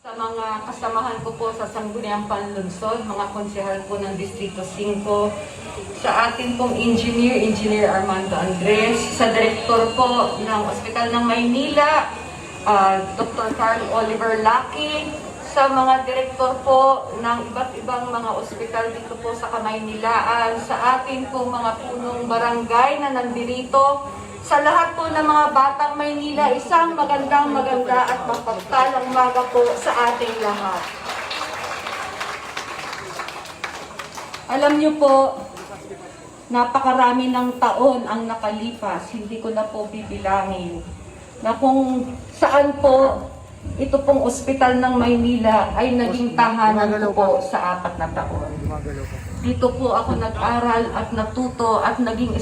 Sa mga kasamahan ko po sa Sangguniang Panlunsod, mga konsehal po ng Distrito 5, sa atin pong Engineer Armando Andres, sa Direktor po ng Ospital ng Maynila, Dr. Carl Oliver Lucky, sa mga direktor po ng iba't ibang mga ospital dito po sa Kamaynilaan, sa atin pong mga punong barangay na nandirito, sa lahat po ng mga batang Maynila, isang maganda at mapagpalang umaga po sa ating lahat. Alam niyo po, napakarami ng taon ang nakalipas, hindi ko na po bibilangin, na kung saan po ito pong ospital ng Maynila ay naging tahanan ko po sa 4 na taon. Dito po ako nag-aral at natuto at naging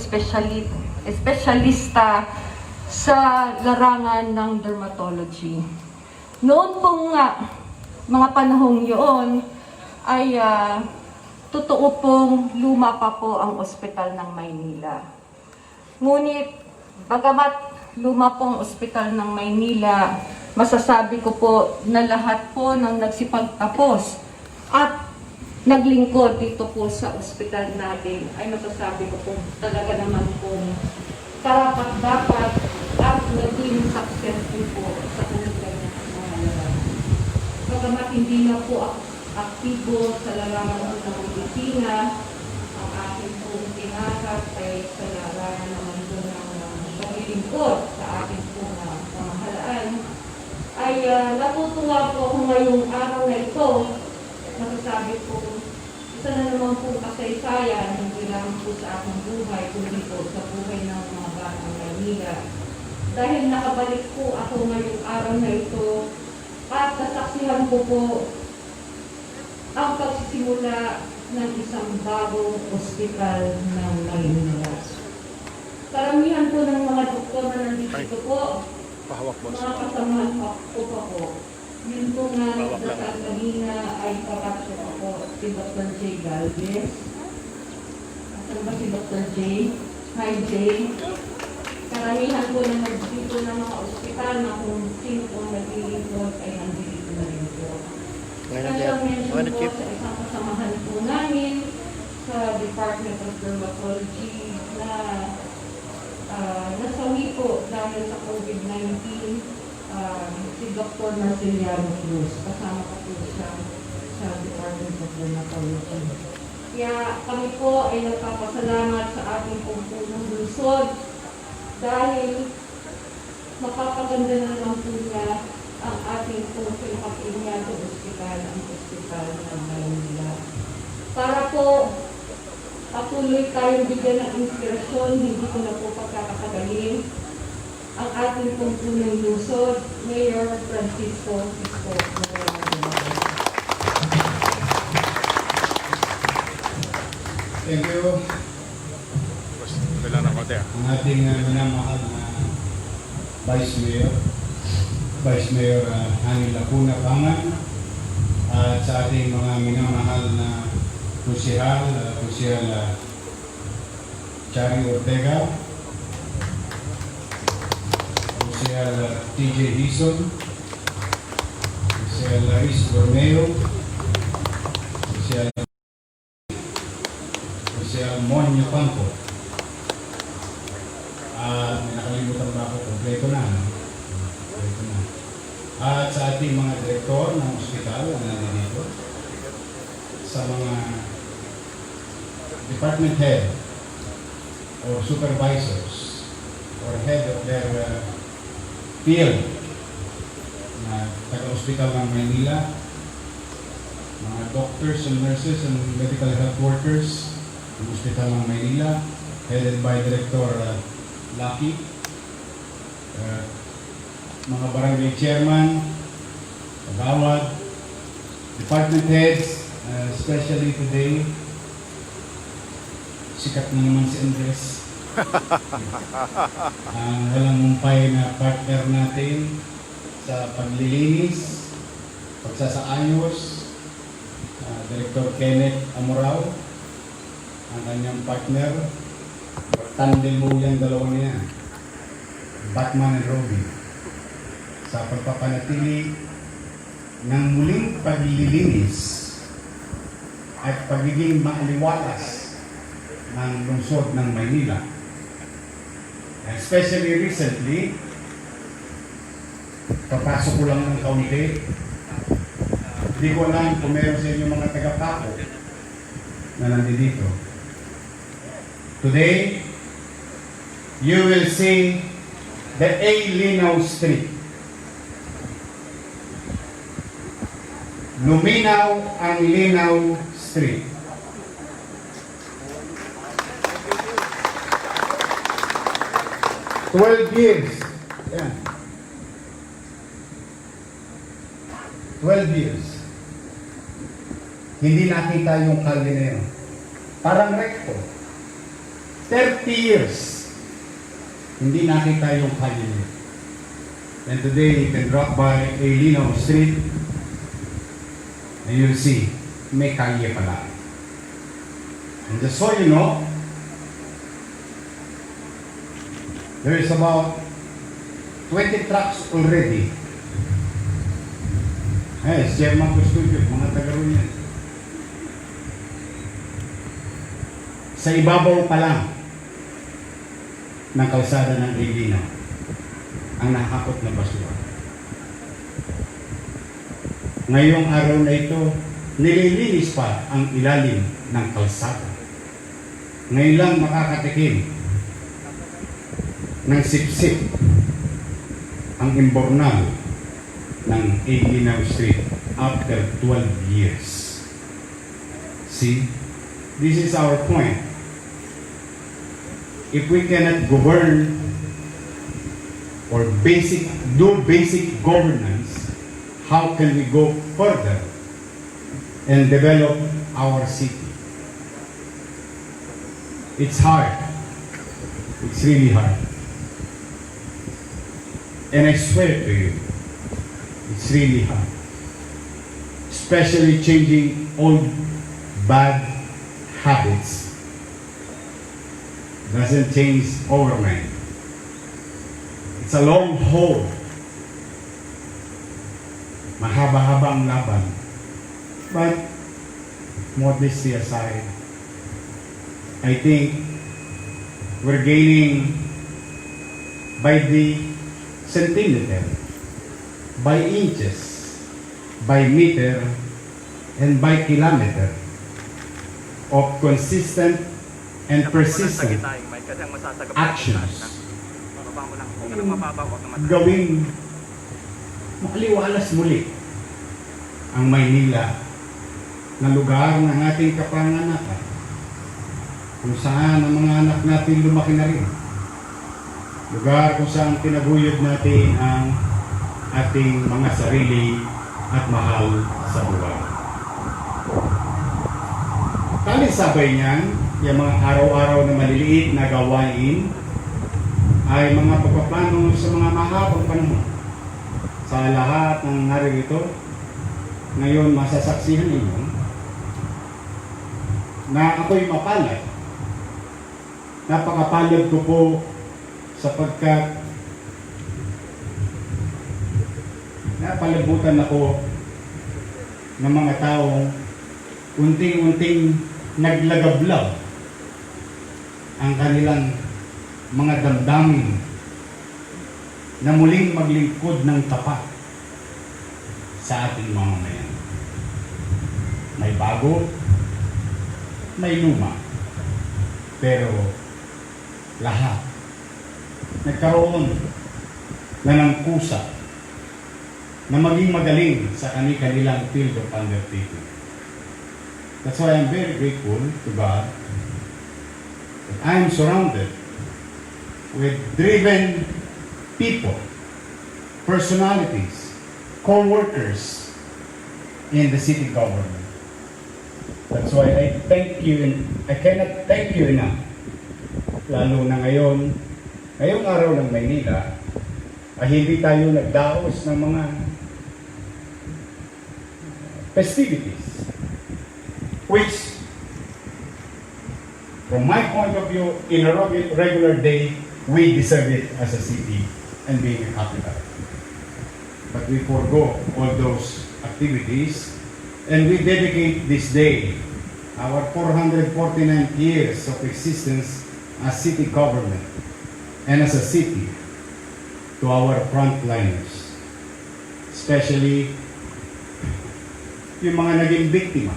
espesyalista sa larangan ng dermatology. Noon pong mga panahong yun ay totoo pong luma pa po ang ospital ng Maynila. Ngunit bagamat luma po ang ospital ng Maynila, masasabi ko po na lahat po ng nagsipagtapos at naglingkod dito po sa ospital natin ay masasabi ko po talaga naman po karapat-dapat at naging successful po sa kanilang mga larangan. Bagamat hindi na po aktibo sa larangan ng medisina, ang aking pong tinakat ay sa larangan naman po ng paglilingkod sa ating pong pamahalaan, ay natutuwa po ako ngayong araw na ito. Masasabi po, isa na naman po kasaysayan, hindi lang po sa aking buhay, kundi po sa buhay ng mga batang Maynila. Dahil nakabalik po ako ngayong araw na ito at nasaksihan ko po ang pagsisimula ng isang bagong ospital ng Maynila. Karamihan po ng mga doktor na nandito po, mga kasamahan ko pa po. Yun po nga nagdasal kanina ay karakso ako, si Dr. J. Galvez. Asan ba si Dr. J? Hi J. Karamihan po na nandito ng mga ospital na kung sino po naglilingkod ay nandito na rin po. Kaya mention po sa isang kasamahan po namin sa Department of Dermatology na nasawi po dahil sa COVID-19, si Dr. Marceliano Cruz, kasama pa po siya sa Department of Dermatology. Kaya kami po ay nagpapasalamat sa ating punong lungsod dahil mapapaganda na naman po niya ang ating pong pinakapinyado ospital, ang ospital ng Maynila. Para po patuloy tayong bigyan ng inspirasyon, hindi ko na po pagkakatagalin ang ating pong punong lungsod, Mayor Francisco Isko. Thank you. Ang ating minamahal na Vice Mayor Hani Lacuna Pangan, at sa ating mga minamahal na Kusihal Chari Ortega, Kusihal TJ Dizon, Kusihal Laris Borneo, Kusihal Monyo Campo. Nakalimutan ba ako? Kompleto na. At sa ating mga direktor ng ospital na nandito, sa mga department head or supervisors or head of their field na taga-ospital ng Maynila, mga doctors and nurses and medical health workers ng ospital ng Maynila, headed by Director Lucky, mga barangay chairman, kagawad, department heads, especially today, sikat na naman si Andres. Walang mumpay na partner natin sa paglilinis, pagsasaayos, Director Kenneth Araw, ang kanyang partner, tandem mo yung dalawa niya, Batman and Robin, sa pagpapanatili ng muling paglilinis at pagiging maaliwalas ng lungsod ng Maynila. Especially recently, papasok ko lang ng kaunti. Hindi ko alam kung meron sa inyo mga tagapako na nandito. Today, you will see the A. Linaw Street. Luminaw ang Linaw Street. "12 years. Yan. 12 years. Hindi nakita yung kalye na yun. Parang recto. 30 years. Hindi nakita yung kalye na yun. And today, you can drop by A. Linaw Street and you'll see, may kalye pala. And just so you know, there is about 20 trucks already. Chairman ko studio, mga taga-roon yan. Sa ibabaw pa lang ng kalsada ng Linaw ang nakakot na basura. Ngayong araw na ito, nililinis pa ang ilalim ng kalsada. Ngayon lang makakatikim ng sip-sip ang imbornal ng Linaw Street after 12 years. See, this is our point. If we cannot govern or do basic governance, how can we go further and develop our city? It's hard. It's really hard. And I swear to you, it's really hard. Especially changing old bad habits doesn't change overnight. It's a long haul. Mahaba-haba ang laban. But modesty aside, I think we're gaining by the centimeter, by inches, by meter, and by kilometer of consistent and persistent actions. Gawing makaliwalas muli ang Maynila na lugar ng ating kapanganakan, kung saan ang mga anak natin lumaki na rin. Lugar kung saan pinaguyod natin ang ating mga sarili at mahal sa buhay. Talisabay niyan, yung mga araw-araw na maliliit na gawain ay mga pagpaplano sa mga mahabang panahon. Sa lahat ng narito, ngayon masasaksihan ninyo na ako'y mapalad. Napakapalad ko po sapagkat napalabutan ako ng mga taong unting-unting naglagablab ang kanilang mga damdamin na muling maglingkod ng tapat sa ating mamamayan. May bago, may luma, pero lahat nagkaroon na ng kusa na maging magaling sa kanilang field of undertaking. That's why I'm very grateful to God that I am surrounded with driven people, personalities, co-workers in the city government. That's why I thank you, and I cannot thank you enough. Lalo na ngayong araw ng Maynila, ay hindi tayo nagdaos ng mga festivities, which, from my point of view, in a regular day, we deserve it as a city and being a capital. But we forgo all those activities activities, and we dedicate this day, our 449 years of existence as city government and as a city, to our frontliners, especially yung mga naging biktima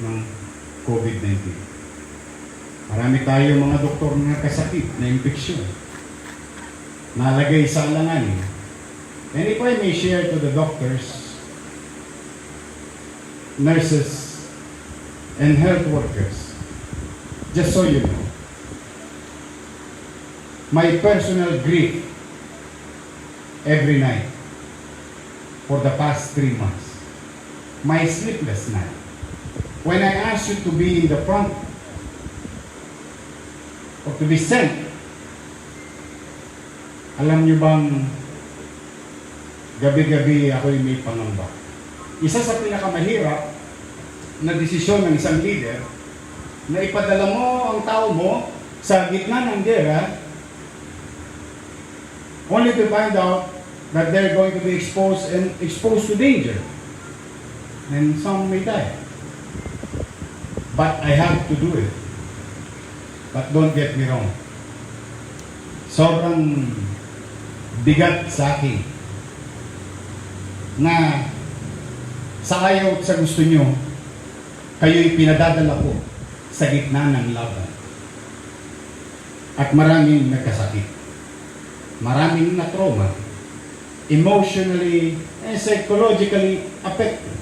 ng COVID-19. Marami tayong mga doktor na kasakit na impeksyon, nalagay sa alanganin. And if I may share to the doctors, nurses, and health workers, just so you know, my personal grief every night for the past 3 months, my sleepless night, when I asked you to be in the front or to be sent, alam niyo bang gabi-gabi ako'y may pangamba. Isa sa pinakamahirap na desisyon ng isang leader na ipadala mo ang tao mo sa gitna ng gera only to find out that they're going to be exposed to danger. And some may die. But I have to do it. But don't get me wrong. Sobrang bigat sa akin na sa ayaw at sa gusto nyo, kayo'y pinadadala ko sa gitna ng laban. At maraming nagkasakit. Maraming na-trauma. Emotionally and psychologically affected.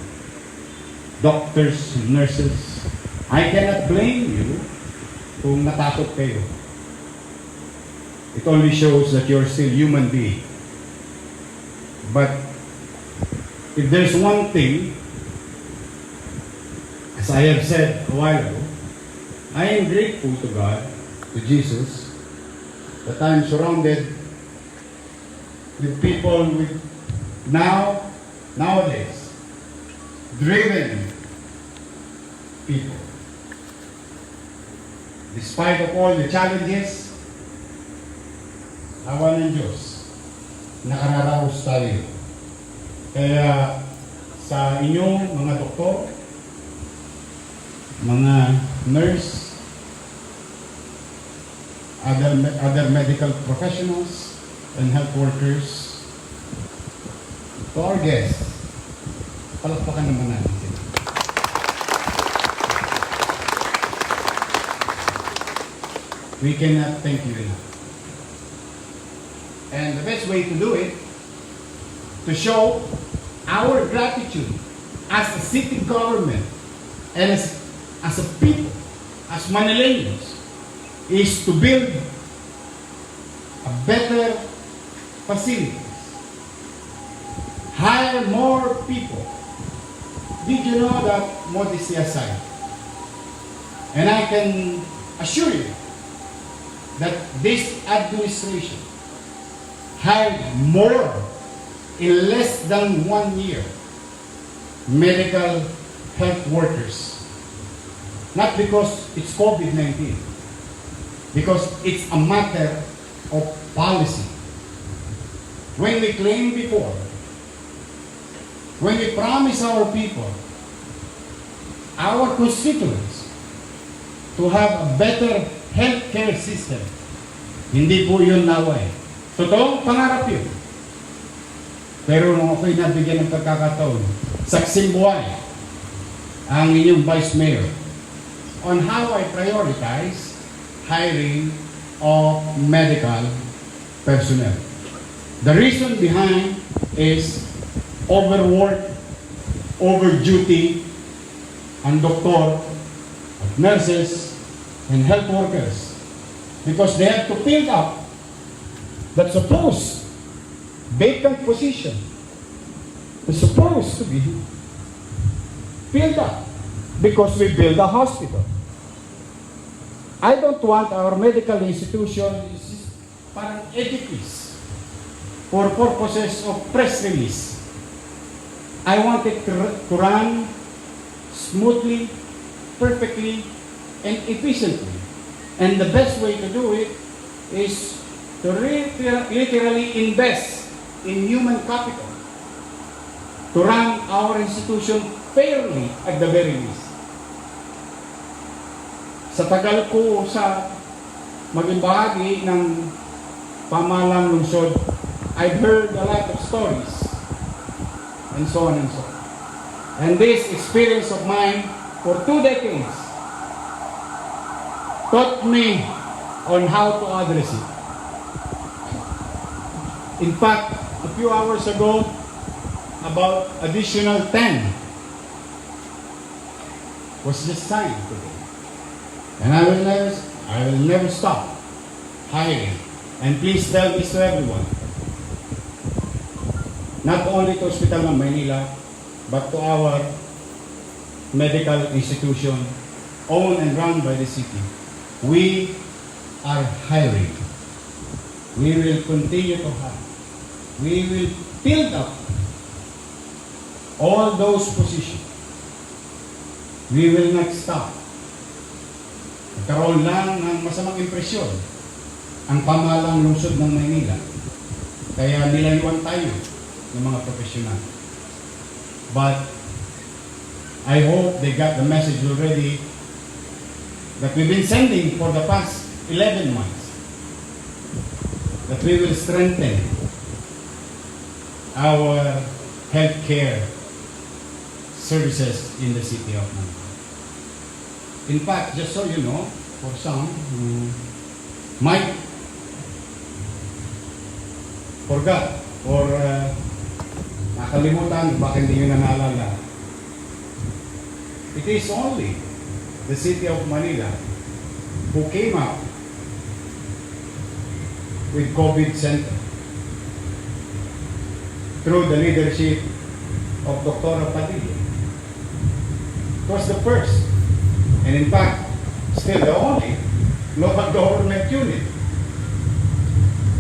Doctors, nurses, I cannot blame you kung natakot kayo. It only shows that you're still human being. But if there's one thing, as I have said a while ago, I am grateful to God, to Jesus, that I am surrounded with people with nowadays, driven people. Despite of all the challenges, awa ng Diyos, nakararaos tayo. Kaya sa inyong mga doktor, mga nurse, other medical professionals, and health workers, to our guests, palakpakan naman natin sila. We cannot thank you enough. And the best way to do it, to show our gratitude as a city government and as a people, as Manileños, is to build a better facilities, hire more people. Did you know that, modesty aside, and I can assure you that this administration hired more in less than 1 year medical health workers. Not because it's COVID-19, because it's a matter of policy. When we claimed before, when we promised our people, our constituents, to have a better healthcare system, hindi po yun naway. Totoong pangarap yun. Pero nung ako'y nabigyan ng pagkakataon, saksing buhay ang inyong Vice Mayor on how I prioritize hiring of medical personnel. The reason behind is overwork, overduty, ang doktor, nurses, and health workers, because they have to fill up that supposed vacant position is supposed to be filled up because we build a hospital. I don't want our medical institution is parang edifice for purposes of press release. I want it to run smoothly, perfectly, and efficiently. And the best way to do it is to literally invest in human capital to run our institution fairly at the very least. Sa tagal ko sa maging bahagi ng pamahalang lungsod, I've heard a lot of stories and so on and so on. And this experience of mine for 2 decades taught me on how to address it. In fact, a few hours ago, about additional 10 was just signed today. And I will never stop hiring. And please tell this to everyone. Not only to Ospital ng Maynila, but to our medical institution owned and run by the city. We are hiring. We will continue to hire. We will build up all those positions. We will not stop. Nagkaroon lang ng masamang impresyon ang pamahalang lungsod ng Maynila. Kaya nilayuan tayo ng mga profesional. But I hope they got the message already that we've been sending for the past 11 months. That we will strengthen our healthcare services in the city of Manila. In fact, just so you know, for some who might forgot or nakalimutan, baka hindi nyo na naalala, it is only the city of Manila who came up with COVID Center through the leadership of Dr. Padilla. It was the first, and in fact, still the only local government unit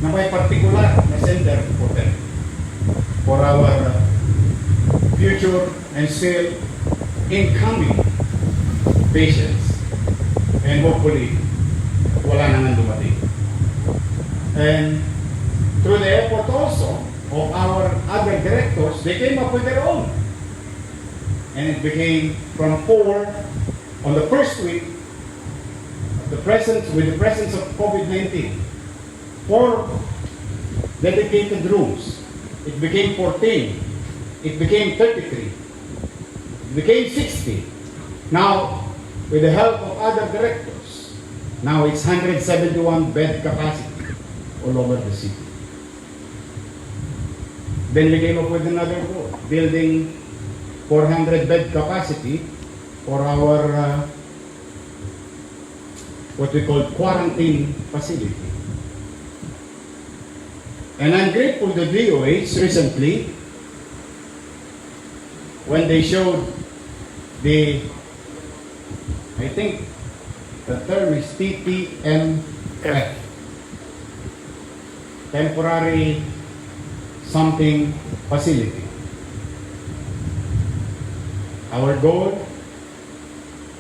na may particular na center for them, for our future and still incoming patients, and hopefully wala nang dumating. And through the effort also of our other directors, they came up with their own. And it became from 4 on the first week of with the presence of COVID-19, 4 dedicated rooms. It became 14. It became 33. It became 60. Now, with the help of other directors, now it's 171 bed capacity all over the city. Then we came up with another goal, building 400 bed capacity for our what we call quarantine facility. And I'm grateful to DOH recently when they showed I think the term is TPMF, temporary something facility. Our goal,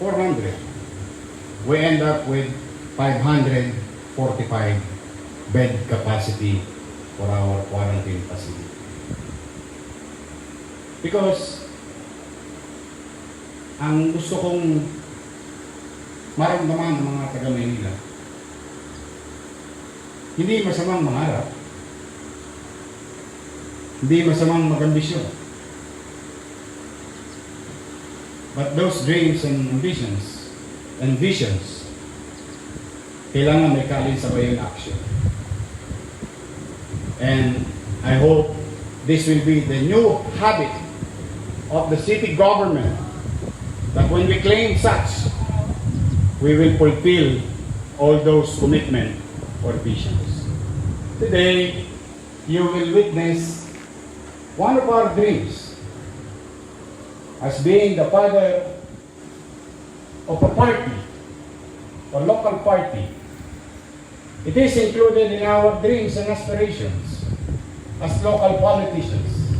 400. We end up with 545 bed capacity for our quarantine facility. Because ang gusto kong maramdaman ng mga taga Maynila, hindi masamang mangarap, hindi masamang mag-ambisyon. But those dreams and visions, kailangan may kalinsabay yung action. And I hope this will be the new habit of the city government, that when we claim such, we will fulfill all those commitments or visions. Today, you will witness one of our dreams as being the father of a party, a local party. It is included in our dreams and aspirations as local politicians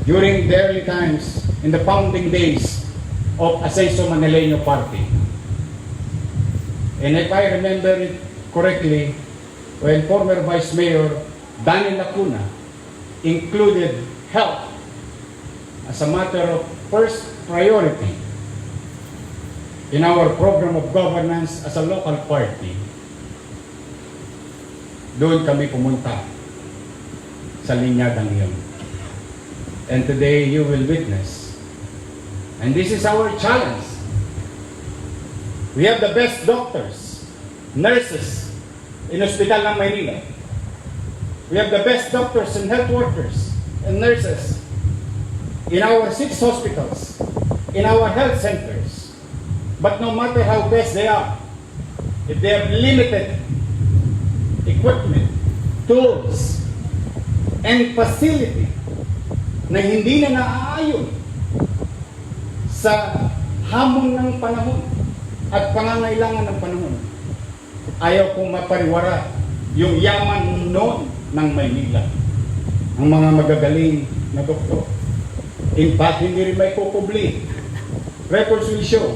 during the early times in the founding days of Ascenso Manileño Party. And if I remember it correctly, when former Vice Mayor Danny Lacuna included health as a matter of first priority in our program of governance as a local party, doon kami pumunta sa linyadang iyon. And today you will witness, and this is our challenge. We have the best doctors, nurses in Ospital ng Maynila. We have the best doctors and health workers and nurses in our 6 hospitals, in our health centers. But no matter how best they are, if they have limited equipment, tools, and facility na hindi na naaayon sa hamon ng panahon at pangangailangan ng panahon, ayaw kong mapariwara yung yaman noon ng Maynila. Ang mga magagaling na doktor. In fact, hindi rin may kukubli. Records will show.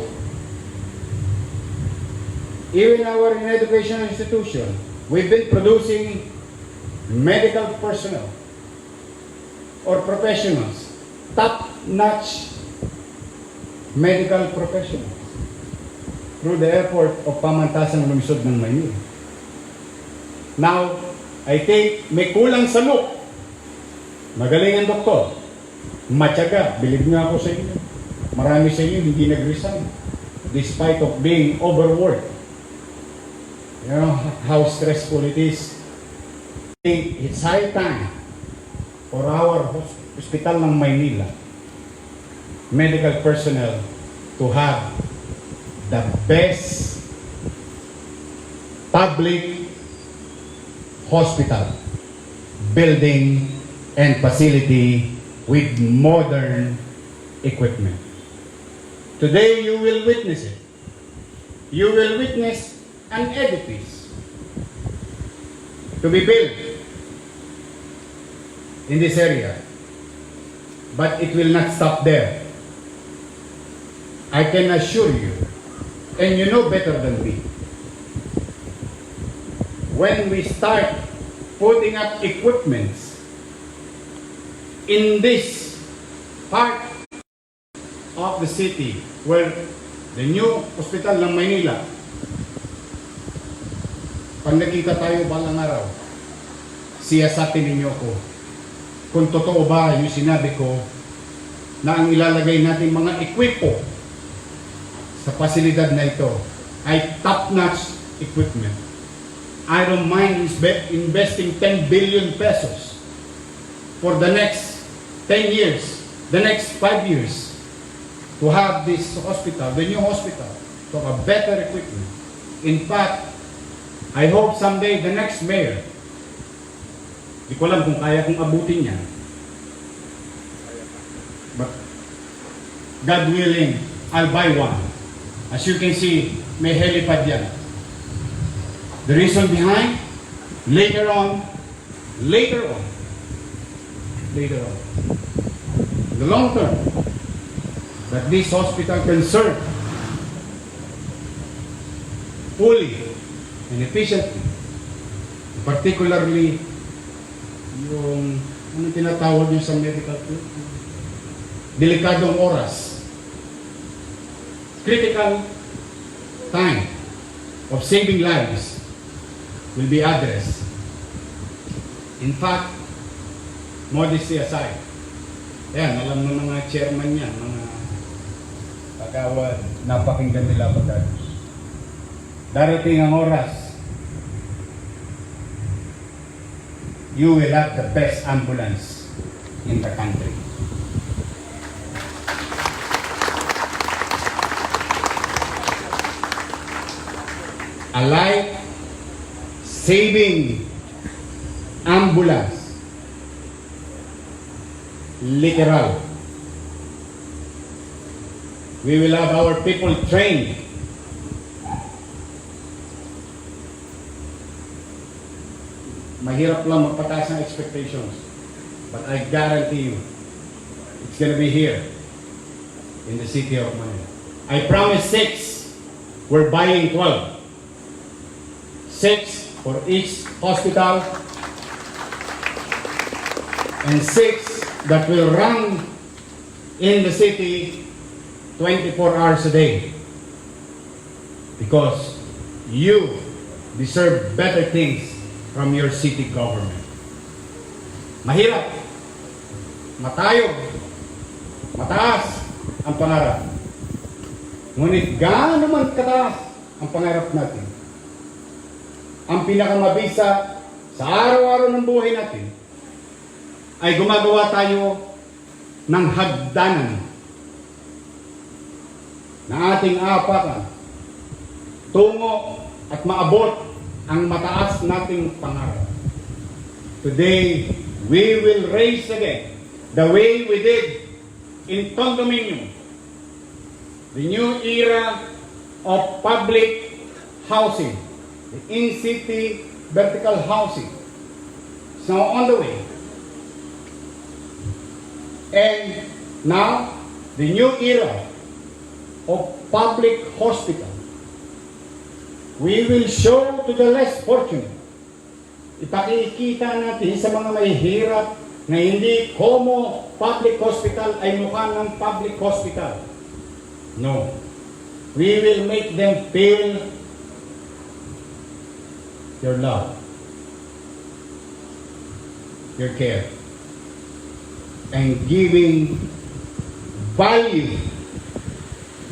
Even our educational institution, we've been producing medical personnel or professionals, top-notch medical professionals through the effort of pamantasang lumisod ng Maynila. Now, I think may kulang sa look. Magaling ang doktor. Matyaga. Believe nga ako sa inyo. Marami sa inyo hindi nag-resign despite of being overworked. You know how stressful it is. It's high time for our hospital ng Maynila medical personnel to have the best public hospital building and facility with modern equipment. Today you will witness it. You will witness an edifice to be built in this area. But it will not stop there. I can assure you, and you know better than me, when we start putting up equipments in this part of the city where the new hospital ng Maynila, pag nakita tayo balang araw, siyasatin ninyo ko kung totoo ba yung sinabi ko na ang ilalagay natin mga ekwipo sa pasilidad na ito ay top-notch equipment. I don't mind investing 10 billion pesos for the next 10 years, the next 5 years, to have this hospital, the new hospital, to have better equipment. In fact, I hope someday the next mayor, di ko alam kung kaya kong abutin niya, but God willing, I'll buy one. As you can see, may helipad yan. The reason behind, later on, in the long term, that this hospital can serve fully and efficiently, particularly yung anong tinatawag nyo sa medical field? Delikadong oras. Critical time of saving lives will be addressed. In fact, modesty aside, ayan, alam ng mga chairman yan, mga kagawad, napakinggan nila pagdalos. Darating ang oras, you will have the best ambulance in the country. A life-saving ambulance. Literal. We will have our people trained. Mahirap lang magpataas ng expectations. But I guarantee you, it's gonna be here in the city of Manila. I promise 6. We're buying 12. 6 for each hospital, and 6 that will run in the city 24 hours a day. Because you deserve better things from your city government. Mahirap, matayog, mataas ang pangarap. Ngunit gaano man kataas ang pangarap natin, ang pinakamabisa sa araw-araw ng buhay natin ay gumagawa tayo ng hagdanan na ating aapakan tungo at maabot ang mataas nating pangarap. Today, we will raise again the way we did in condominium, the new era of public housing, the in-city vertical housing is now on the way. And now, the new era of public hospital. We will show to the less fortunate. Ipakikita natin sa mga mahihirap na hindi como public hospital ay mukha ng public hospital. No. We will make them feel your love, your care, and giving value,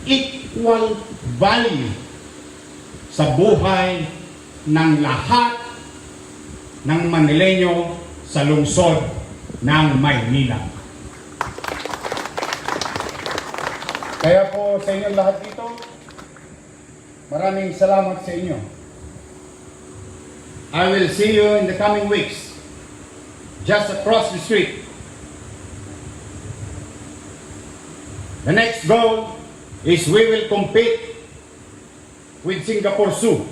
equal value sa buhay ng lahat ng Manileño sa lungsod ng Maynila. Kaya po sa inyo lahat dito, maraming salamat sa inyo. I will see you in the coming weeks, just across the street. The next goal is we will compete with Singapore Zoo.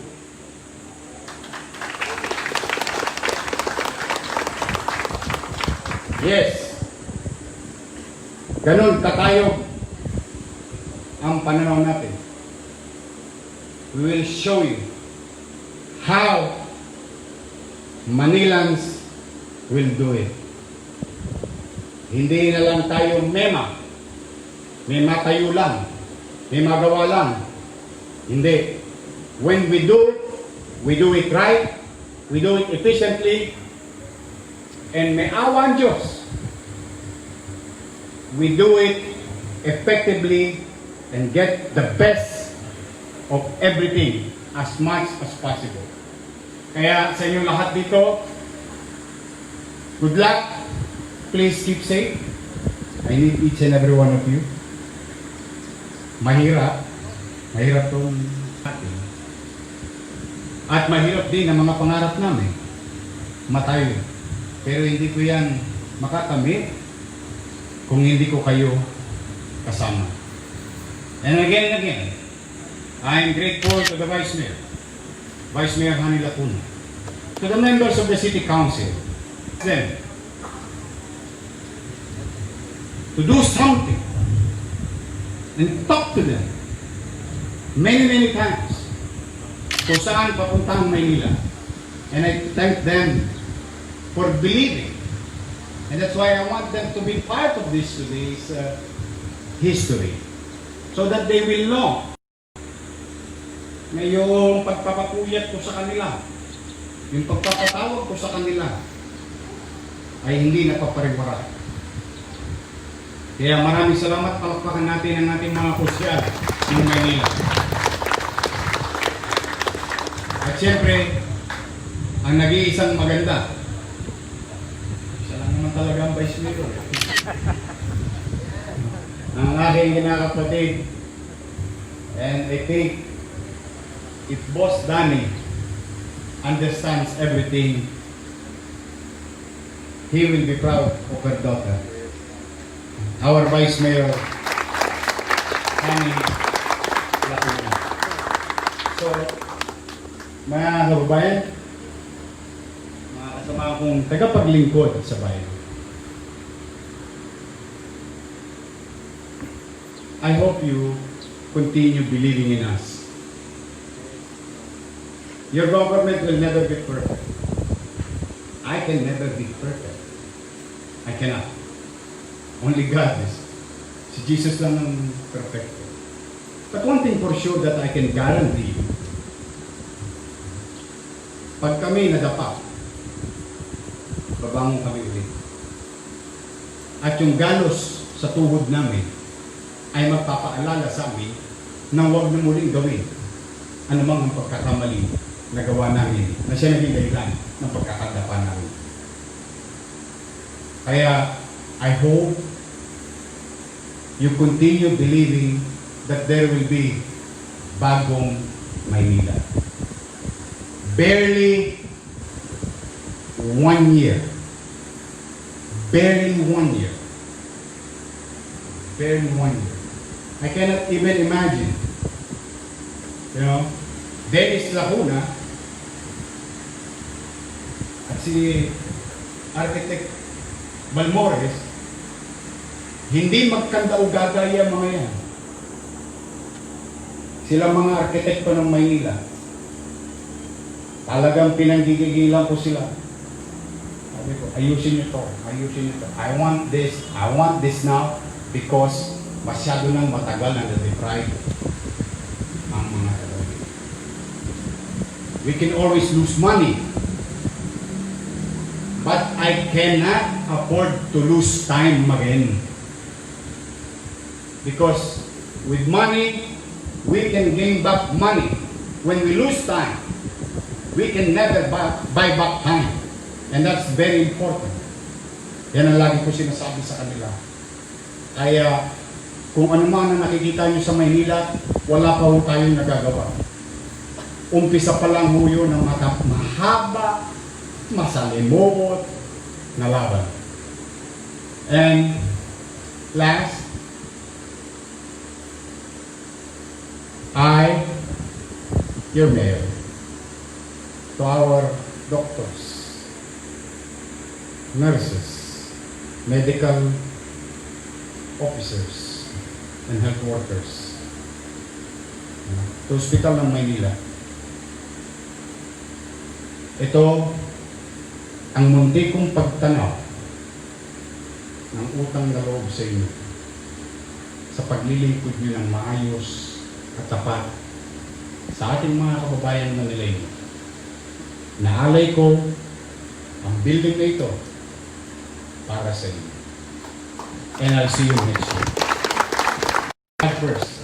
Yes. Ganun katayo ang pananaw natin. We will show you how Manilans will do it. Hindi na lang tayo may matayo lang, may magawa lang. Hindi. When we do it right, we do it efficiently, and may awa ang Diyos, we do it effectively and get the best of everything as much as possible. Kaya sa inyong lahat dito, good luck. Please keep safe. I need each and every one of you. Mahirap tong atin. At mahirap din ang mga pangarap namin. Matayo. Pero hindi ko yan makakamit kung hindi ko kayo kasama. And again, I am grateful to the Vice Mayor Hani Lacuna, to the members of the City Council, them, to do something and talk to them many times kung saan papunta ang Maynila. And I thank them for believing. And that's why I want them to be part of this today's history. So that they will know na yung pagpapapuyat ko sa kanila, yung pagpapatawag ko sa kanila, ay hindi napapariwara. Kaya maraming salamat, palakpakan natin ang ating mga pusyal sa Maynila. At siyempre, ang nag-iisang maganda, isa lang naman talaga ang Vice Mayor. Ang aking kinakapatid, and I think if Boss Danny understands everything, he will be proud of her daughter. Our Vice Mayor, Hani Lacuna. So, mga kababayan, mga kasama kong tagapaglingkod sa bayan, I hope you continue believing in us. Your government will never be perfect. I can never be perfect. I cannot. Only God is Si Jesus lang ang perfecto. But one thing for sure that I can guarantee you, pag kami nadapa, babangon kami ulit. At yung galos sa tuhod namin ay magpapaalala sa amin na huwag na muling gawin anumang ang pagkakamali na gawa namin na siya naging dahilan ng pagkakadapa namin. Kaya, I hope you continue believing that there will be bagong Maynila. Barely 1 year. Barely 1 year. Barely 1 year. I cannot even imagine. You know, Dennis Lacuna at si Architect Balmores, hindi magkanda-ugagaya mga yan. Sila mga arkitekto ng Maynila. Talagang pinanggigigilan ko sila. Sabi ko, ayusin niyo to, ayusin niyo to. I want this now because masyado nang matagal na na-deprive ang mga kalawin. We can always lose money, but I cannot afford to lose time again. Because with money, we can gain back money. When we lose time, we can never buy back time. And that's very important. Yan ang lagi ko sinasabi sa kanila. Kaya, kung ano man na nakikita nyo sa Maynila, wala pa ho tayong nagagawa. Umpisa pa lang ho yun ng mahaba, masalimot na laban. And last, I, your mayor, to our doctors, nurses, medical officers, and health workers, to Ospital ng Maynila. Ito ang munti kong pagtanaw ng utang na loob sa inyo sa paglilingkod nyo ng maayos at tapat sa ating mga kababayan na Manila. Naalay ko ang building na ito para sa inyo. And I'll see you next year. At first,